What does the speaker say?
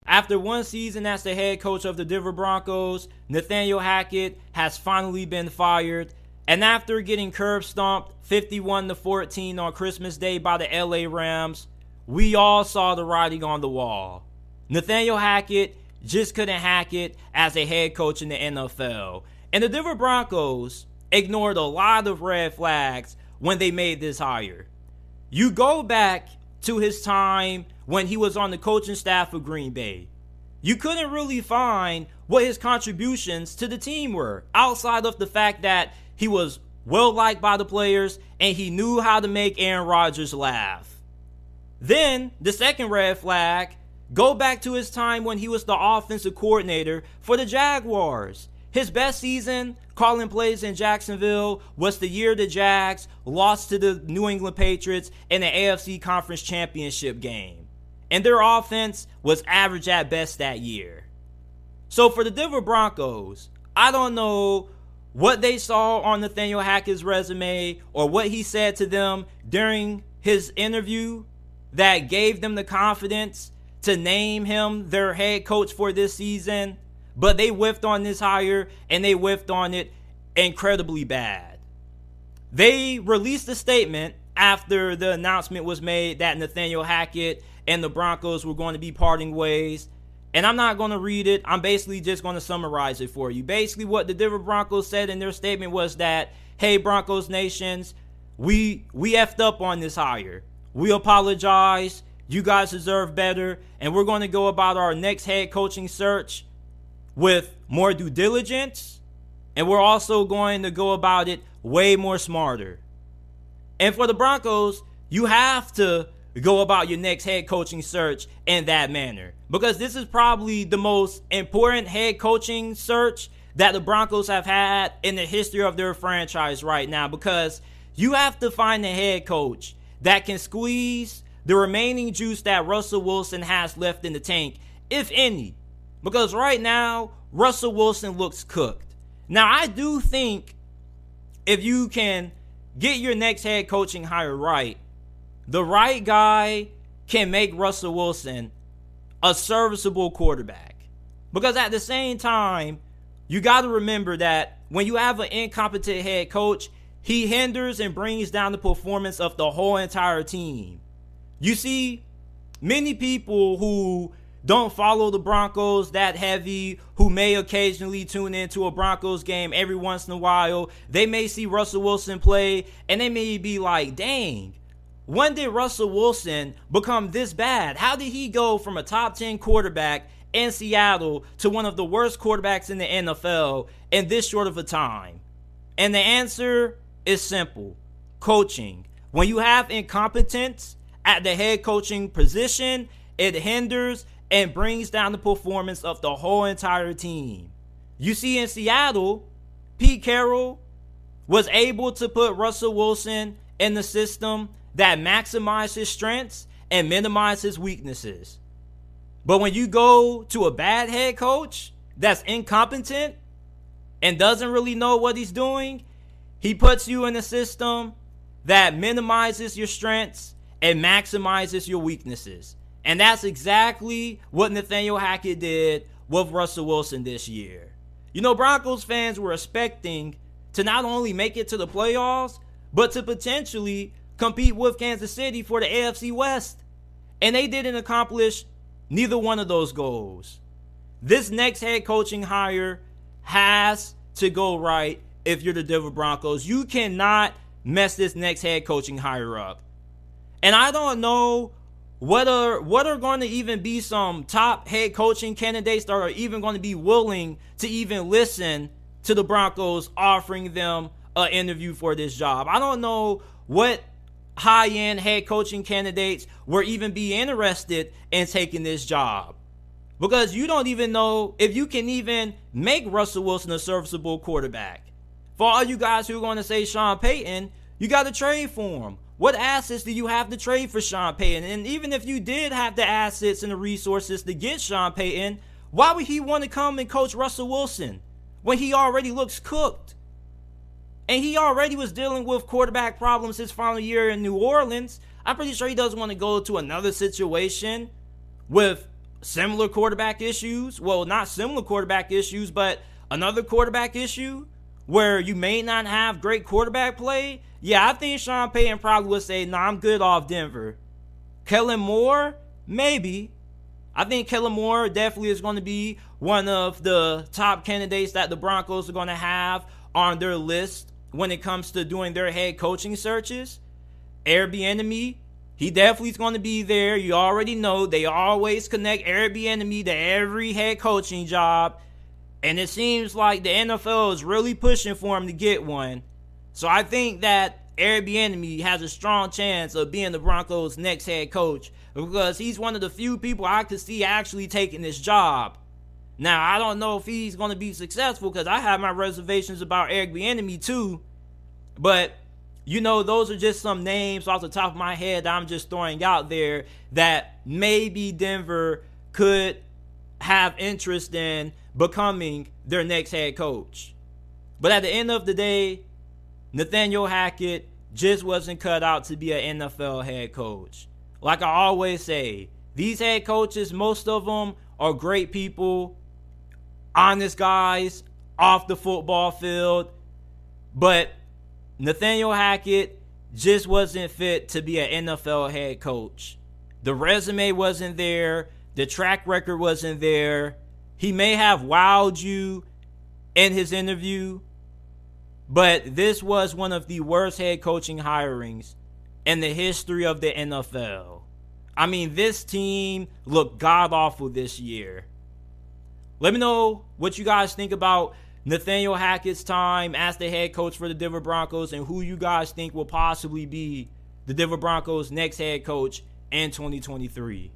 After one season as the head coach of the Denver Broncos, Nathaniel Hackett has finally been fired. And after getting curb stomped 51-14 on Christmas Day by the LA Rams, we all saw the writing on the wall. Nathaniel Hackett just couldn't hack it as a head coach in the NFL. And the Denver Broncos ignored a lot of red flags when they made this hire. You go back to his time when he was on the coaching staff of Green Bay. You couldn't really find what his contributions to the team were, outside of the fact that he was well liked by the players and he knew how to make Aaron Rodgers laugh. Then, the second red flag, go back to his time when he was the offensive coordinator for the Jaguars. His best season calling plays in Jacksonville was the year the Jags lost to the New England Patriots in the AFC Conference Championship game. And their offense was average at best that year. So for the Denver Broncos, I don't know what they saw on Nathaniel Hackett's resume or what he said to them during his interview that gave them the confidence to name him their head coach for this season. But they whiffed on this hire, and they whiffed on it incredibly bad. They released a statement after the announcement was made that Nathaniel Hackett and the Broncos were going to be parting ways. And I'm not going to read it. I'm basically just going to summarize it for you. Basically, what the Denver Broncos said in their statement was that, hey, Broncos Nations, we effed up on this hire. We apologize. You guys deserve better. And we're going to go about our next head coaching search with more due diligence, and we're also going to go about it way more smarter. And for the Broncos, you have to go about your next head coaching search in that manner, because this is probably the most important head coaching search that the Broncos have had in the history of their franchise right now, because you have to find a head coach that can squeeze the remaining juice that Russell Wilson has left in the tank, if any. Because right now, Russell Wilson looks cooked. Now, I do think if you can get your next head coaching hire right, the right guy can make Russell Wilson a serviceable quarterback. Because at the same time, you got to remember that when you have an incompetent head coach, he hinders and brings down the performance of the whole entire team. You see, many people who don't follow the Broncos that heavy, who may occasionally tune into a Broncos game every once in a while, they may see Russell Wilson play and they may be like, dang, when did Russell Wilson become this bad? How did he go from a top 10 quarterback in Seattle to one of the worst quarterbacks in the NFL in this short of a time? And the answer is simple: coaching. When you have incompetence at the head coaching position, it hinders and brings down the performance of the whole entire team. You see, in Seattle, Pete Carroll was able to put Russell Wilson in the system that maximized his strengths and minimized his weaknesses. But when you go to a bad head coach that's incompetent and doesn't really know what he's doing, he puts you in a system that minimizes your strengths and maximizes your weaknesses. And that's exactly what Nathaniel Hackett did with Russell Wilson this year. You know, Broncos fans were expecting to not only make it to the playoffs, but to potentially compete with Kansas City for the AFC West. And they didn't accomplish neither one of those goals. This next head coaching hire has to go right if you're the Denver Broncos. You cannot mess this next head coaching hire up. And I don't know what are going to even be some top head coaching candidates that are even going to be willing to even listen to the Broncos offering them an interview for this job. I don't know what high-end head coaching candidates will even be interested in taking this job, because you don't even know if you can even make Russell Wilson a serviceable quarterback. For all you guys who are going to say Sean Payton, you got to trade for him. What assets do you have to trade for Sean Payton? And even if you did have the assets and the resources to get Sean Payton, why would he want to come and coach Russell Wilson when he already looks cooked? And he already was dealing with quarterback problems his final year in New Orleans. I'm pretty sure he doesn't want to go to another situation with similar quarterback issues. Well, not similar quarterback issues, but another quarterback issue where you may not have great quarterback play. Yeah, I think Sean Payton probably would say, nah, I'm good off Denver. Kellen Moore, maybe. I think Kellen Moore definitely is going to be one of the top candidates that the Broncos are going to have on their list when it comes to doing their head coaching searches. Airbnb, he definitely is going to be there. You already know they always connect Airbnb to every head coaching job. And it seems like the NFL is really pushing for him to get one. So I think that Airbnb has a strong chance of being the Broncos' next head coach because he's one of the few people I could see actually taking this job. Now, I don't know if he's going to be successful because I have my reservations about Airbnb too. But, you know, those are just some names off the top of my head that I'm just throwing out there that maybe Denver could have interest in becoming their next head coach. But at the end of the day, Nathaniel Hackett just wasn't cut out to be an NFL head coach. Like I always say, these head coaches, most of them are great people, honest guys off the football field. But Nathaniel Hackett just wasn't fit to be an NFL head coach. The resume wasn't there. The track record wasn't there. He may have wowed you in his interview, but this was one of the worst head coaching hirings in the history of the NFL. I mean, this team looked god-awful this year. Let me know what you guys think about Nathaniel Hackett's time as the head coach for the Denver Broncos and who you guys think will possibly be the Denver Broncos' next head coach in 2023.